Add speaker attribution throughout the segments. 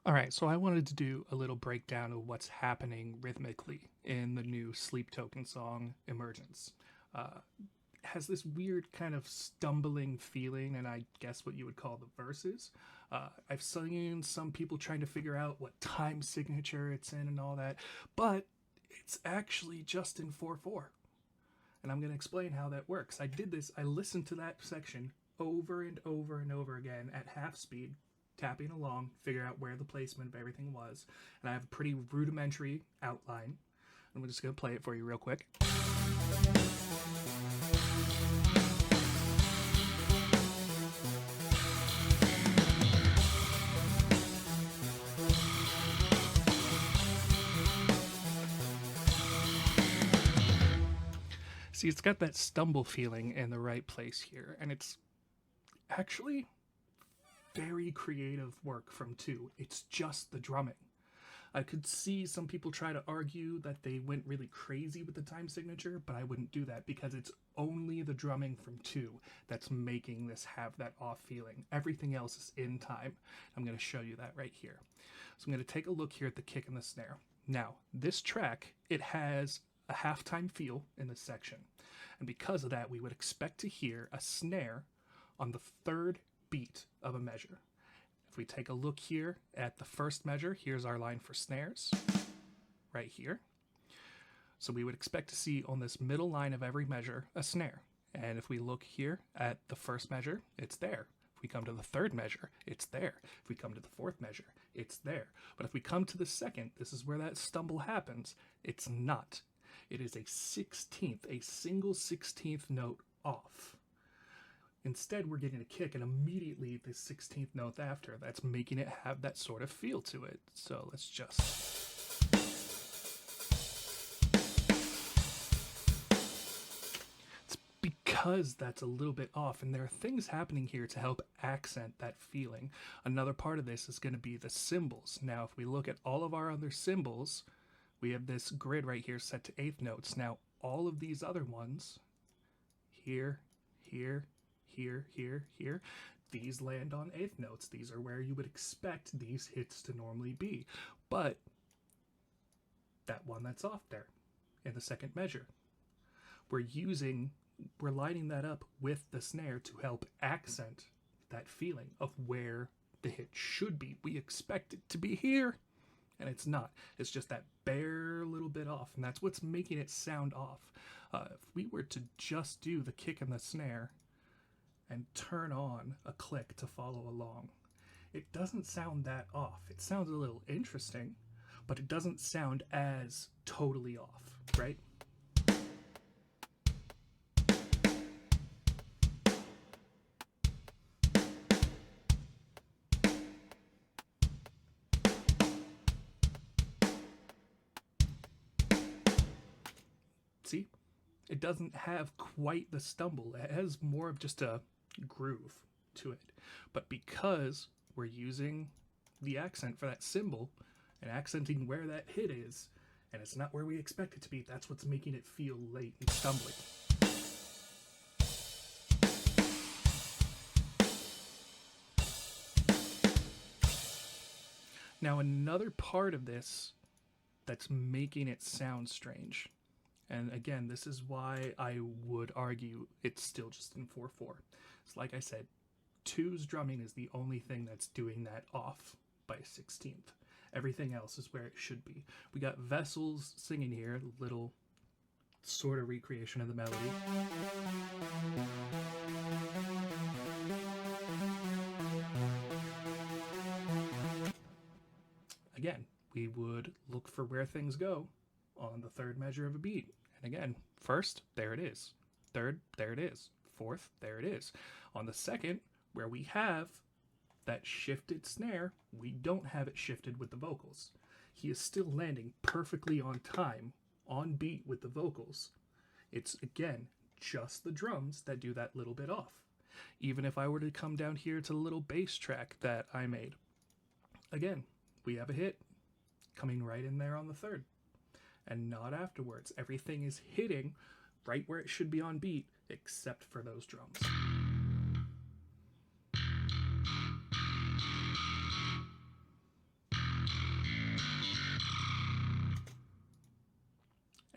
Speaker 1: All right, so I wanted to do a little breakdown of what's happening rhythmically in the new Sleep Token song, Emergence. Uh, has this weird kind of stumbling feeling, and I guess what you would call the verses. I've seen some people trying to figure out what time signature it's in and all that, but it's actually just in 4/4. And I'm going to explain how that works. I listened to that section over and over and over again at half speed, tapping along, figure out where the placement of everything was. And I have a pretty rudimentary outline. I'm just going to play it for you real quick. See, it's got that stumble feeling in the right place here, and it's actually very creative work from two. It's just the drumming. I could see some people try to argue that they went really crazy with the time signature, but I wouldn't do that because it's only the drumming from two that's making this have that off feeling. Everything else is in time. I'm going to show you that right here. So I'm going to take a look here at the kick and the snare. Now, this track, it has a halftime feel in this section. And because of that, we would expect to hear a snare on the third beat of a measure. If we take a look here at the first measure, here's our line for snares right here. So we would expect to see on this middle line of every measure a snare. And if we look here at the first measure, it's there. If we come to the third measure, it's there. If we come to the fourth measure, it's there. But if we come to the second, this is where that stumble happens. It's not. It is a 16th, a single 16th note off. Instead, we're getting a kick, and immediately the 16th note after, that's making it have that sort of feel to it. So let's just... It's because that's a little bit off, and there are things happening here to help accent that feeling. Another part of this is going to be the cymbals. Now, if we look at all of our other cymbals, we have this grid right here set to eighth notes. Now, all of these other ones, here, here, here, these land on eighth notes. These are where you would expect these hits to normally be. But that one that's off there in the second measure, we're lining that up with the snare to help accent that feeling of where the hit should be. We expect it to be here, and it's not. It's just that bare little bit off, and that's what's making it sound off. If we were to just do the kick and the snare and turn on a click to follow along, it doesn't sound that off. It sounds a little interesting, but it doesn't sound as totally off, right? See? It doesn't have quite the stumble. It has more of just a groove to it. But because we're using the accent for that cymbal and accenting where that hit is, and it's not where we expect it to be, that's what's making it feel late and stumbly. Now, another part of this that's making it sound strange, and again, this is why I would argue it's still just in 4/4. It's like I said, two's drumming is the only thing that's doing that off by a 16th. Everything else is where it should be. We got Vessels singing here, a little sort of recreation of the melody. Again, we would look for where things go on the third measure of a beat. And again, first, there it is. Third, there it is. Fourth, there it is. On the second, where we have that shifted snare, we don't have it shifted with the vocals. He is still landing perfectly on time, on beat with the vocals. It's, again, just the drums that do that little bit off. Even if I were to come down here to the little bass track that I made, again, we have a hit coming right in there on the third, and not afterwards. Everything is hitting right where it should be on beat, except for those drums.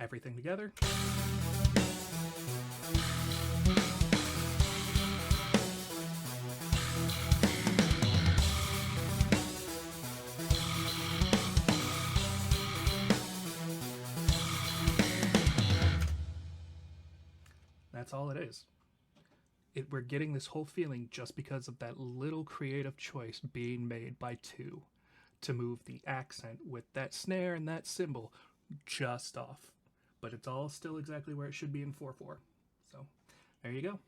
Speaker 1: everything together. That's all it is. We're getting this whole feeling just because of that little creative choice being made by two to move the accent with that snare and that cymbal just off. But it's all still exactly where it should be in 4/4. So there you go.